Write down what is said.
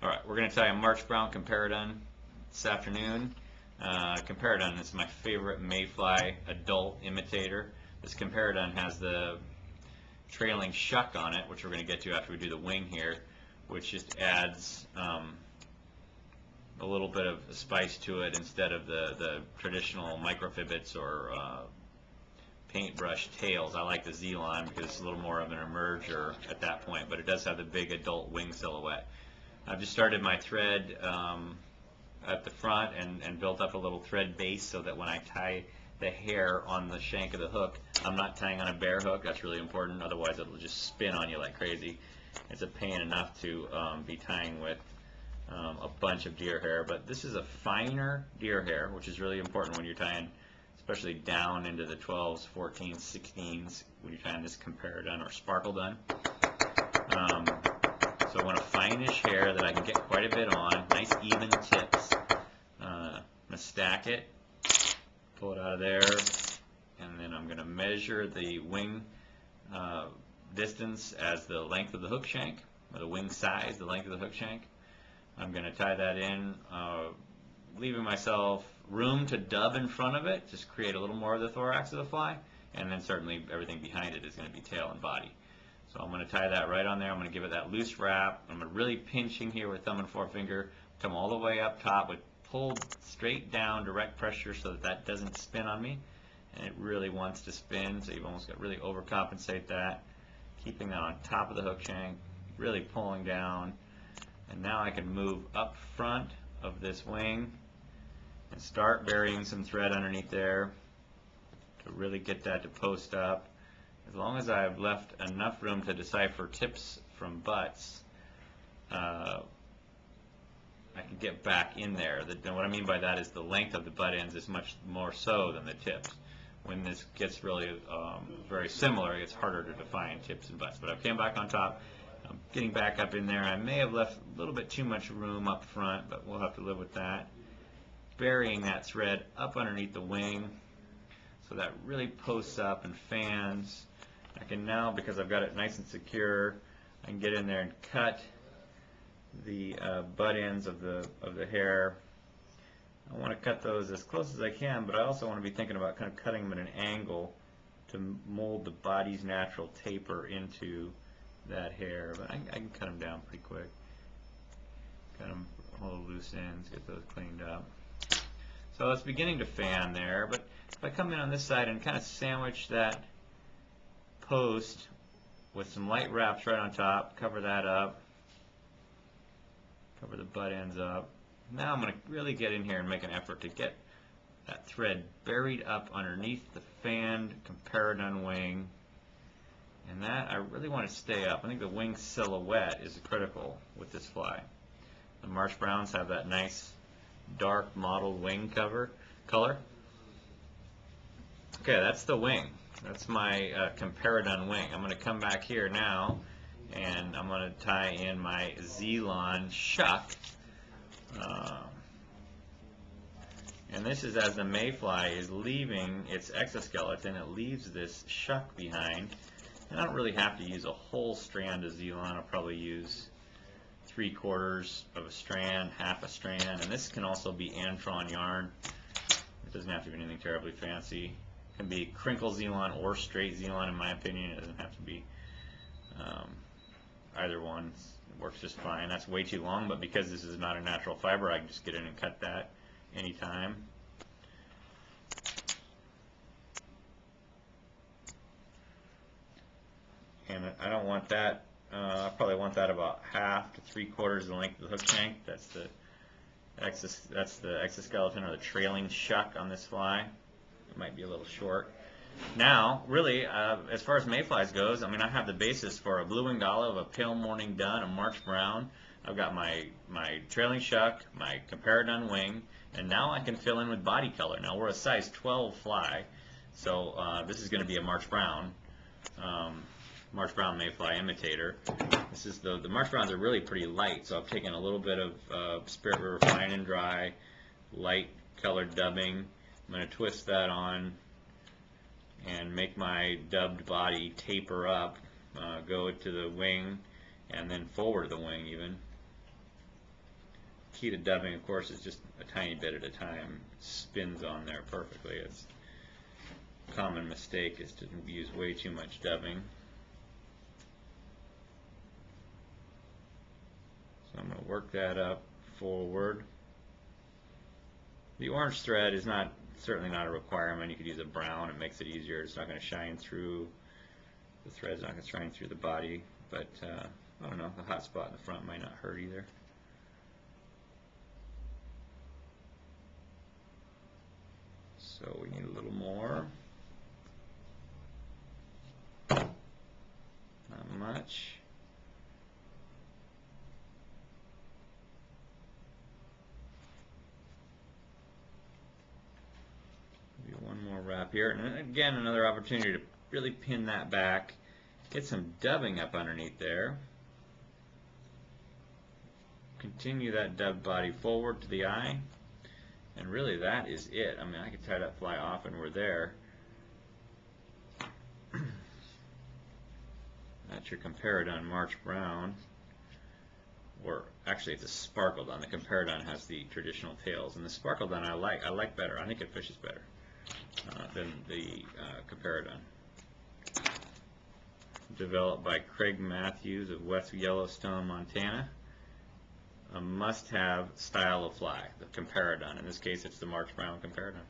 Alright, we're going to tie a March Brown Comparadun this afternoon. Comparadun is my favorite mayfly adult imitator. This Comparadun has the trailing shuck on it, which we're going to get to after we do the wing here, which just adds a little bit of spice to it instead of the traditional microfibbits or paintbrush tails. I like the Z-line because it's a little more of an emerger at that point, but it does have the big adult wing silhouette. I've just started my thread at the front and built up a little thread base so that when I tie the hair on the shank of the hook, I'm not tying on a bare hook. That's really important, otherwise it'll just spin on you like crazy. It's a pain enough to be tying with a bunch of deer hair, but this is a finer deer hair, which is really important when you're tying, especially down into the 12s, 14s, 16s, when you're tying this Comparadun or Sparkle Dun. So I want a finish hair that I can get quite a bit on, nice even tips. I'm going to stack it, pull it out of there, and then I'm going to measure the wing distance as the length of the hook shank, or the wing size, the length of the hook shank. I'm going to tie that in, leaving myself room to dub in front of it, just create a little more of the thorax of the fly, and then certainly everything behind it is going to be tail and body. So I'm going to tie that right on there. I'm going to give it that loose wrap. I'm really pinching here with thumb and forefinger, come all the way up top with pulled straight down direct pressure so that that doesn't spin on me. And it really wants to spin, so you've almost got to really overcompensate that. Keeping that on top of the hook shank, really pulling down. And now I can move up front of this wing and start burying some thread underneath there to really get that to post up. As long as I've left enough room to decipher tips from butts, I can get back in there. And what I mean by that is the length of the butt ends is much more so than the tips. When this gets really very similar, it's harder to define tips and butts. But I came back on top. I'm getting back up in there. I may have left a little bit too much room up front, but we'll have to live with that. Burying that thread up underneath the wing so that really posts up and fans. I can now, because I've got it nice and secure, I can get in there and cut the butt ends of the hair. I want to cut those as close as I can, but I also want to be thinking about kind of cutting them at an angle to mold the body's natural taper into that hair. But I can cut them down pretty quick. Cut them all the loose ends, get those cleaned up. So it's beginning to fan there, but if I come in on this side and kind of sandwich that post with some light wraps right on top, cover that up, cover the butt ends up. Now I'm going to really get in here and make an effort to get that thread buried up underneath the fanned Comparadun wing, and that I really want to stay up. I think the wing silhouette is critical with this fly. The March Browns have that nice dark mottled wing color. Okay, that's the wing. That's my Comparadun wing. I'm going to come back here now and I'm going to tie in my Z-line shuck. And this is as the mayfly is leaving its exoskeleton, it leaves this shuck behind. And I don't really have to use a whole strand of Z-line. I'll probably use 3/4 of a strand, half a strand, and this can also be Antron yarn. It doesn't have to be anything terribly fancy. It can be crinkle Z-line or straight Z-line in my opinion. It doesn't have to be either one. It works just fine. That's way too long, but because this is not a natural fiber, I can just get in and cut that anytime. And I don't want that. I probably want that about half to 3/4 the length of the hook shank. That's the exoskeleton or the trailing shuck on this fly. It might be a little short. Now, really, as far as mayflies goes, I mean, I have the basis for a blue-winged olive, a pale morning dun, a March Brown. I've got my trailing shuck, my Comparadun wing, and now I can fill in with body color. Now we're a size 12 fly, so this is going to be a March Brown mayfly imitator. This is the March Browns are really pretty light, so I've taken a little bit of Spirit River Fine and Dry, light colored dubbing. I'm going to twist that on and make my dubbed body taper up, go to the wing, and then forward the wing even. key to dubbing, of course, is just a tiny bit at a time. Spins on there perfectly. It's a common mistake is to use way too much dubbing. So I'm going to work that up forward. The orange thread is certainly not a requirement. You could use a brown. It makes it easier. It's not going to shine through. The thread's not going to shine through the body, but I don't know. The hot spot in the front might not hurt either. So we need a little more. Not much. Maybe one more wrap here. And again, another opportunity to really pin that back. Get some dubbing up underneath there. Continue that dubbed body forward to the eye. And really that is it. I mean, I could tie that fly off and we're there. That's your Comparadon March Brown. Or actually it's a Sparkledon. The Comparadon has the traditional tails. And the Sparkledon I like better. I think it fishes better than the Comparadon. Developed by Craig Matthews of West Yellowstone, Montana. A must-have style of fly, the Comparadon. In this case, it's the March Brown Comparadon.